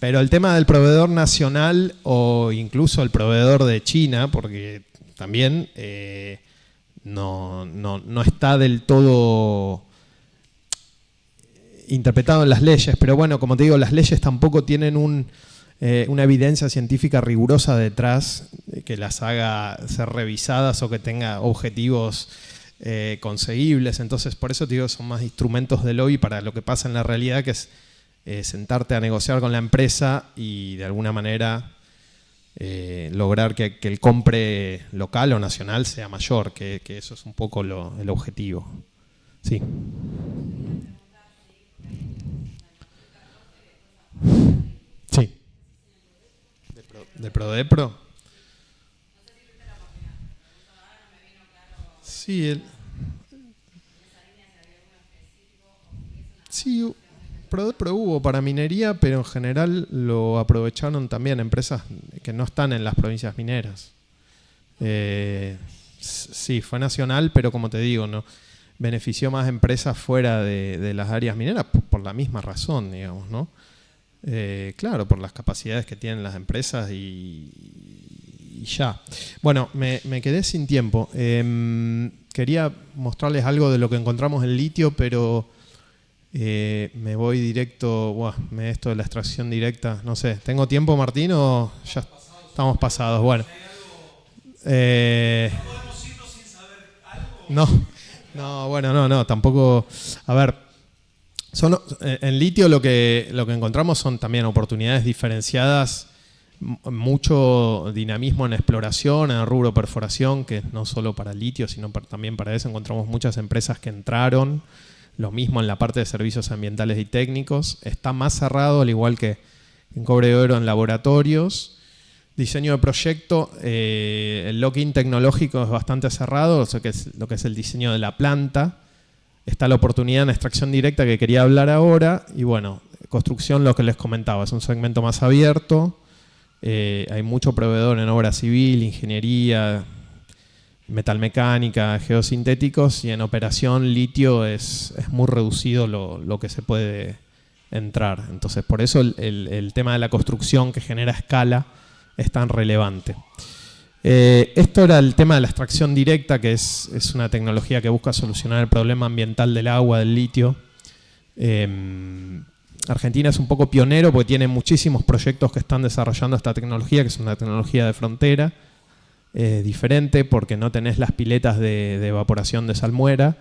el tema del proveedor nacional o incluso el proveedor de China, porque también no está del todo interpretado en las leyes, pero bueno, como te digo, las leyes tampoco tienen una evidencia científica rigurosa detrás que las haga ser revisadas o que tenga objetivos conseguibles. Entonces, por eso te digo, son más instrumentos de lobby para lo que pasa en la realidad, que es sentarte a negociar con la empresa y de alguna manera lograr que el compre local o nacional sea mayor, que eso es un poco el objetivo. Sí. Sí. ¿De Prodepro? Sí, sí, Prodepro hubo para minería, pero en general lo aprovecharon también empresas que no están en las provincias mineras. Sí, fue nacional, pero como te digo, no benefició más empresas fuera de las áreas mineras por la misma razón, digamos, ¿no? Claro, por las capacidades que tienen las empresas y ya. Bueno, me quedé sin tiempo. Quería mostrarles algo de lo que encontramos en litio, pero me voy directo. Esto de la extracción directa, no sé. ¿Tengo tiempo, Martín, o ya estamos pasados? Bueno. ¿Podemos irnos sin saber algo? No, tampoco. A ver. En litio lo que encontramos son también oportunidades diferenciadas, mucho dinamismo en exploración, en el rubro perforación, que no solo para litio, sino también para eso. Encontramos muchas empresas que entraron, lo mismo en la parte de servicios ambientales y técnicos. Está más cerrado, al igual que en cobre de oro, en laboratorios. Diseño de proyecto, el lock-in tecnológico es bastante cerrado, o sea, lo que es el diseño de la planta. Está la oportunidad en extracción directa que quería hablar ahora. Y bueno, construcción, lo que les comentaba, es un segmento más abierto. Hay mucho proveedor en obra civil, ingeniería, metalmecánica, geosintéticos, y en operación litio es muy reducido lo que se puede entrar. Entonces, por eso el tema de la construcción que genera escala es tan relevante. Esto era el tema de la extracción directa, que es una tecnología que busca solucionar el problema ambiental del agua, del litio. Argentina es un poco pionero porque tiene muchísimos proyectos que están desarrollando esta tecnología, que es una tecnología de frontera, diferente porque no tenés las piletas de evaporación de salmuera,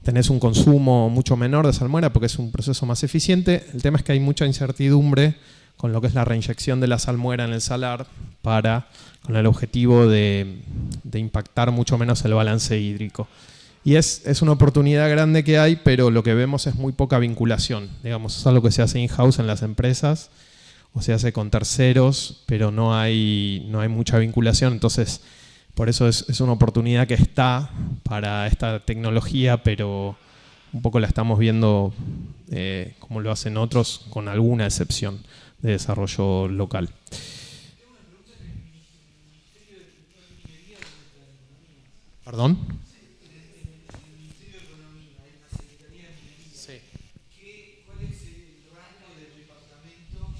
tenés un consumo mucho menor de salmuera porque es un proceso más eficiente. El tema es que hay mucha incertidumbre con lo que es la reinyección de la salmuera en el salar con el objetivo de impactar mucho menos el balance hídrico. Y es una oportunidad grande que hay, pero lo que vemos es muy poca vinculación. Digamos, es algo que se hace in-house en las empresas o se hace con terceros, pero no hay mucha vinculación. Entonces, por eso es una oportunidad que está para esta tecnología, pero un poco la estamos viendo como lo hacen otros, con alguna excepción de desarrollo local. ¿Perdón? Sí. ¿Cuál es el rango del departamento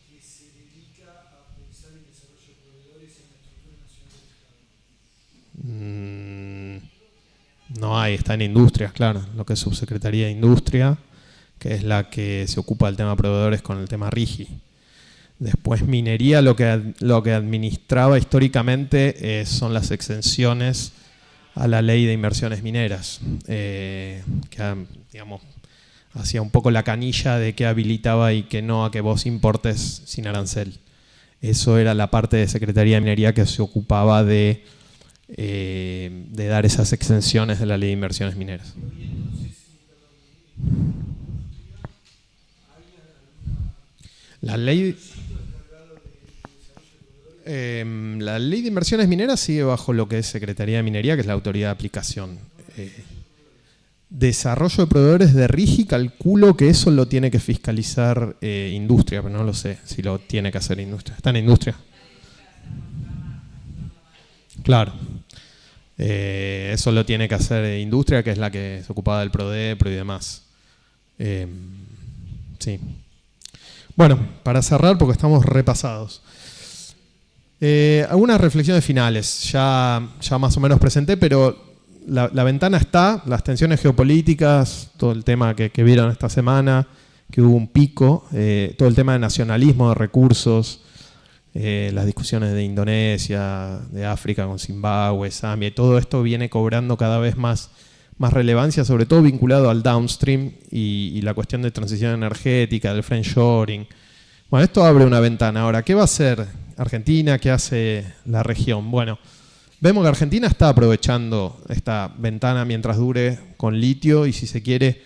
que se dedica a pensar en desarrollo de proveedores en la estructura nacional del Estado? No hay, está en industrias, claro, lo que es Subsecretaría de Industria, que es la que se ocupa del tema proveedores con el tema RIGI. Después minería, lo que administraba históricamente son las exenciones a la ley de inversiones mineras, que digamos, hacía un poco la canilla de que habilitaba y que no a que vos importes sin arancel. Eso era la parte de Secretaría de Minería que se ocupaba de dar esas exenciones de la ley de inversiones mineras. La ley de inversiones mineras sigue bajo lo que es Secretaría de Minería, que es la autoridad de aplicación. Desarrollo de proveedores de RIGI, calculo que eso lo tiene que fiscalizar industria, pero no lo sé si lo tiene que hacer industria. ¿Está en industria? Claro. Eso lo tiene que hacer industria, que es la que se ocupaba del PRODEPRO y demás. Sí. Bueno, para cerrar, porque estamos repasados. Algunas reflexiones finales. Ya más o menos presenté, pero la ventana está, las tensiones geopolíticas, todo el tema que vieron esta semana, que hubo un pico, todo el tema de nacionalismo, de recursos, las discusiones de Indonesia, de África con Zimbabue, Zambia, y todo esto viene cobrando cada vez más relevancia, sobre todo vinculado al downstream y la cuestión de transición energética, del friendshoring. Bueno, esto abre una ventana. Ahora, ¿qué va a hacer Argentina? ¿Qué hace la región? Bueno, vemos que Argentina está aprovechando esta ventana mientras dure con litio y, si se quiere,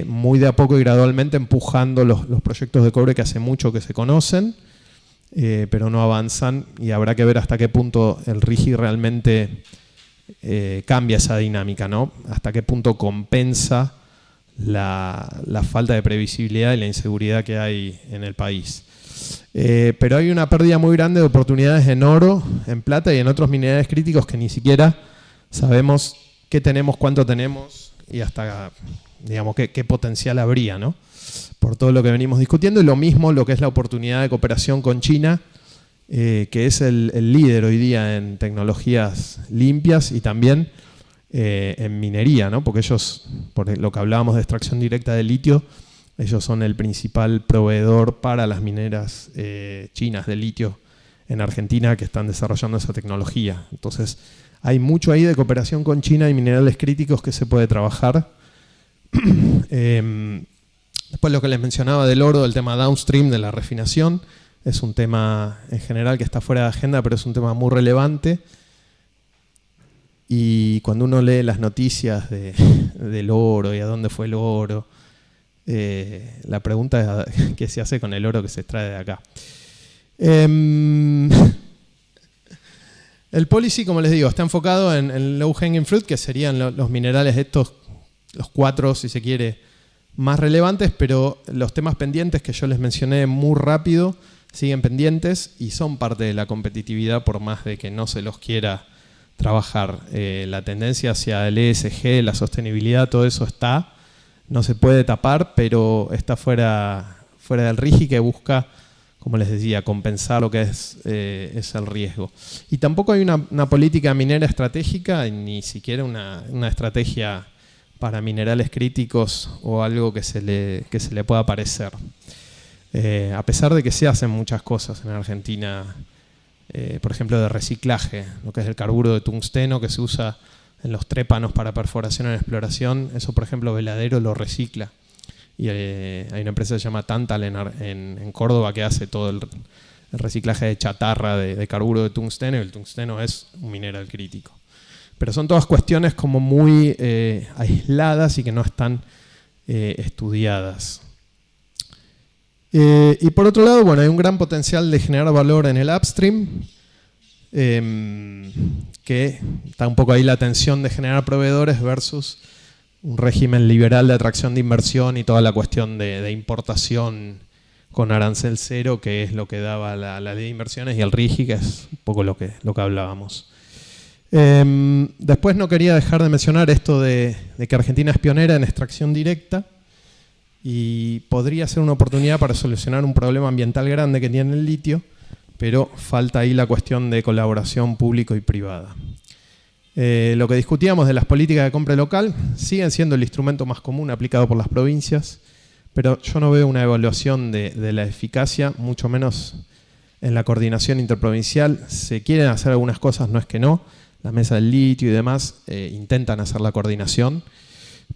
muy de a poco y gradualmente empujando los proyectos de cobre que hace mucho que se conocen, pero no avanzan, y habrá que ver hasta qué punto el RIGI realmente cambia esa dinámica, ¿no? Hasta qué punto compensa la falta de previsibilidad y la inseguridad que hay en el país. Pero hay una pérdida muy grande de oportunidades en oro, en plata y en otros minerales críticos que ni siquiera sabemos qué tenemos, cuánto tenemos y hasta, digamos, qué potencial habría, ¿no? Por todo lo que venimos discutiendo. Y lo mismo lo que es la oportunidad de cooperación con China, que es el líder hoy día en tecnologías limpias y también en minería, ¿no? Porque ellos, por lo que hablábamos de extracción directa de litio, ellos son el principal proveedor para las mineras chinas de litio en Argentina, que están desarrollando esa tecnología. Entonces, hay mucho ahí de cooperación con China y minerales críticos que se puede trabajar. Después, lo que les mencionaba del oro, el tema downstream de la refinación, es un tema en general que está fuera de agenda, pero es un tema muy relevante. Y cuando uno lee las noticias del oro y a dónde fue el oro, la pregunta es qué se hace con el oro que se extrae de acá. El policy, como les digo, está enfocado en low hanging fruit, que serían los minerales estos, los 4, si se quiere, más relevantes, pero los temas pendientes que yo les mencioné muy rápido siguen pendientes y son parte de la competitividad por más de que no se los quiera trabajar. La tendencia hacia el ESG, la sostenibilidad, todo eso está, no se puede tapar, pero está fuera del RIGI, que busca, como les decía, compensar lo que es el riesgo. Y tampoco hay una política minera estratégica, ni siquiera una estrategia para minerales críticos o algo que se le pueda parecer. A pesar de que se hacen muchas cosas en Argentina, por ejemplo, de reciclaje, lo que es el carburo de tungsteno que se usa en los trépanos para perforación en exploración, eso, por ejemplo, Veladero lo recicla. Y hay una empresa que se llama Tantal en Córdoba que hace todo el reciclaje de chatarra de carburo de tungsteno, y el tungsteno es un mineral crítico. Pero son todas cuestiones como muy aisladas y que no están estudiadas. Y por otro lado, bueno, hay un gran potencial de generar valor en el upstream, que está un poco ahí la tensión de generar proveedores versus un régimen liberal de atracción de inversión y toda la cuestión de importación con arancel cero, que es lo que daba la ley de inversiones, y el RIGI, que es un poco lo que hablábamos. Después no quería dejar de mencionar esto de que Argentina es pionera en extracción directa y podría ser una oportunidad para solucionar un problema ambiental grande que tiene el litio, pero falta ahí la cuestión de colaboración público y privada. Lo que discutíamos de las políticas de compra local siguen siendo el instrumento más común aplicado por las provincias, pero yo no veo una evaluación de la eficacia, mucho menos en la coordinación interprovincial. Se quieren hacer algunas cosas, no es que no. La mesa del litio y demás intentan hacer la coordinación,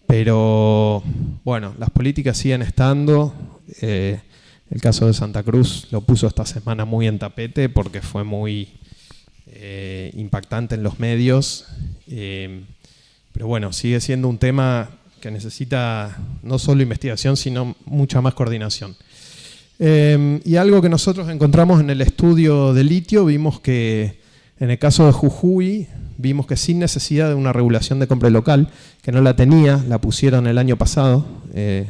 pero bueno, las políticas siguen estando. El caso de Santa Cruz lo puso esta semana muy en tapete porque fue muy impactante en los medios, pero bueno, sigue siendo un tema que necesita no solo investigación, sino mucha más coordinación. Y algo que nosotros encontramos en el estudio de litio, vimos que en el caso de Jujuy, vimos que sin necesidad de una regulación de compra local, que no la tenía, la pusieron el año pasado, en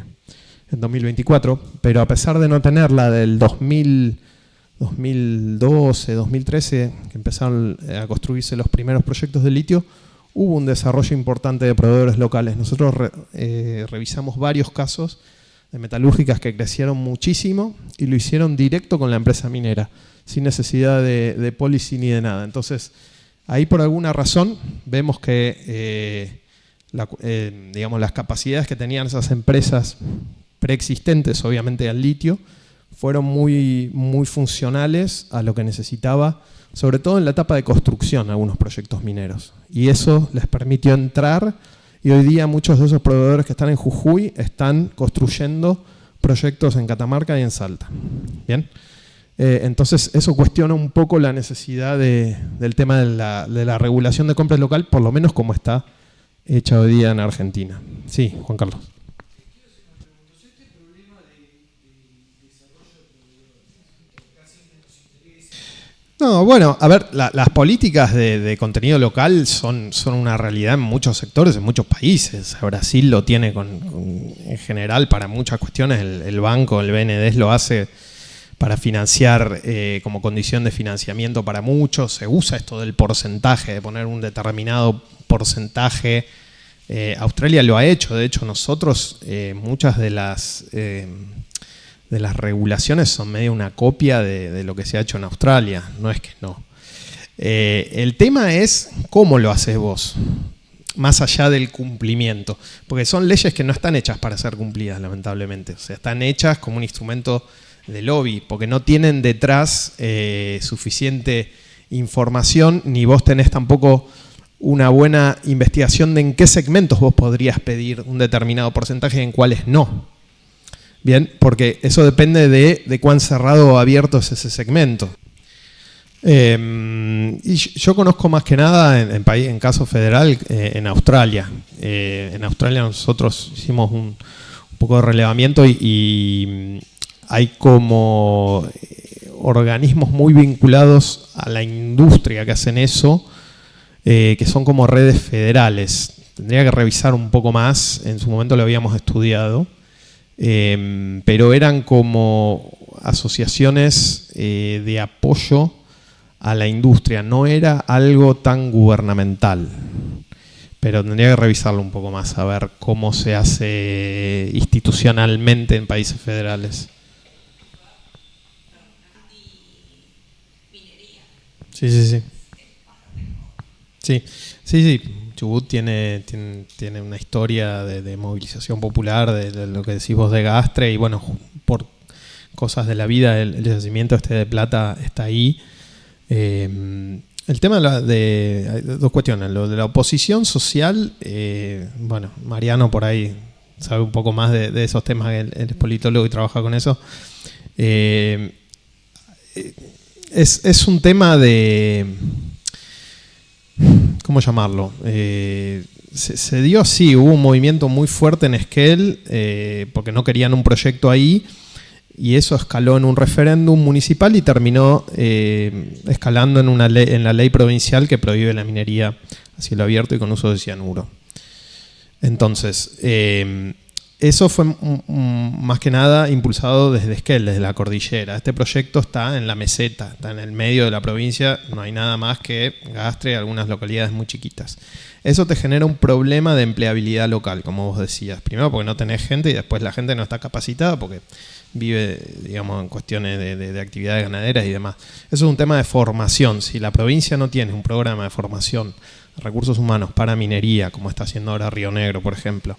2024, pero a pesar de no tenerla del 2012, 2013, que empezaron a construirse los primeros proyectos de litio, hubo un desarrollo importante de proveedores locales. Nosotros revisamos varios casos de metalúrgicas que crecieron muchísimo y lo hicieron directo con la empresa minera, sin necesidad de policy ni de nada. Entonces, ahí por alguna razón vemos que digamos, las capacidades que tenían esas empresas preexistentes, obviamente al litio, fueron muy, muy funcionales a lo que necesitaba, sobre todo en la etapa de construcción, algunos proyectos mineros. Y eso les permitió entrar, y hoy día muchos de esos proveedores que están en Jujuy están construyendo proyectos en Catamarca y en Salta. ¿Bien? Entonces eso cuestiona un poco la necesidad del tema de la regulación de compra local, por lo menos como está hecha hoy día en Argentina. Sí, Juan Carlos. No, bueno, a ver, las políticas de contenido local son una realidad en muchos sectores, en muchos países. Brasil lo tiene en general para muchas cuestiones, el banco, el BNDES lo hace para financiar como condición de financiamiento para muchos. Se usa esto del porcentaje, de poner un determinado porcentaje. Australia lo ha hecho, de hecho nosotros muchas de las regulaciones son medio una copia de lo que se ha hecho en Australia, no es que no. El tema es cómo lo haces vos, más allá del cumplimiento, porque son leyes que no están hechas para ser cumplidas, lamentablemente. O sea, están hechas como un instrumento de lobby, porque no tienen detrás suficiente información, ni vos tenés tampoco una buena investigación de en qué segmentos vos podrías pedir un determinado porcentaje y en cuáles no. Bien, porque eso depende de cuán cerrado o abierto es ese segmento. Y yo conozco más que nada en caso federal en Australia. En Australia nosotros hicimos un poco de relevamiento y hay como organismos muy vinculados a la industria que hacen eso, que son como redes federales. Tendría que revisar un poco más, en su momento lo habíamos estudiado, pero eran como asociaciones de apoyo a la industria, no era algo tan gubernamental. Pero tendría que revisarlo un poco más, a ver cómo se hace institucionalmente en países federales. Sí, sí, sí. Sí. Chubut tiene una historia de movilización popular, de lo que decís vos de Gastre, y bueno, por cosas de la vida, el yacimiento de plata está ahí. El tema hay dos cuestiones. Lo de la oposición social, bueno, Mariano por ahí sabe un poco más de esos temas, él es politólogo y trabaja con eso. Es un tema de... ¿Cómo llamarlo? Se dio así, hubo un movimiento muy fuerte en Esquel, porque no querían un proyecto ahí, y eso escaló en un referéndum municipal y terminó escalando en la ley provincial que prohíbe la minería a cielo abierto y con uso de cianuro. Entonces, eso fue más que nada impulsado desde Esquel, desde la cordillera. Este proyecto está en la meseta, está en el medio de la provincia, no hay nada más que Gastre y algunas localidades muy chiquitas. Eso te genera un problema de empleabilidad local, como vos decías. Primero porque no tenés gente y después la gente no está capacitada porque vive, digamos, en cuestiones de actividades ganaderas y demás. Eso es un tema de formación. Si la provincia no tiene un programa de formación de recursos humanos para minería, como está haciendo ahora Río Negro, por ejemplo,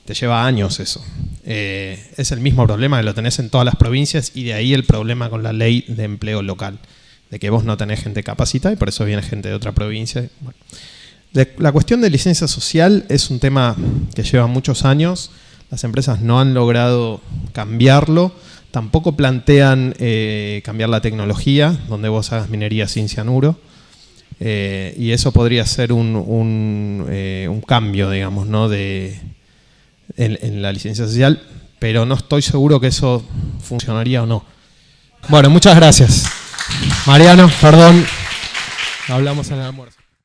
te lleva años eso. Es el mismo problema que lo tenés en todas las provincias y de ahí el problema con la ley de empleo local, de que vos no tenés gente capacitada y por eso viene gente de otra provincia. Bueno. La cuestión de licencia social es un tema que lleva muchos años. Las empresas no han logrado cambiarlo. Tampoco plantean cambiar la tecnología, donde vos hagas minería sin cianuro. Y eso podría ser un cambio, digamos, ¿no? En la licencia social, pero no estoy seguro que eso funcionaría o no. Bueno, muchas gracias. Mariano, perdón. Hablamos en el almuerzo.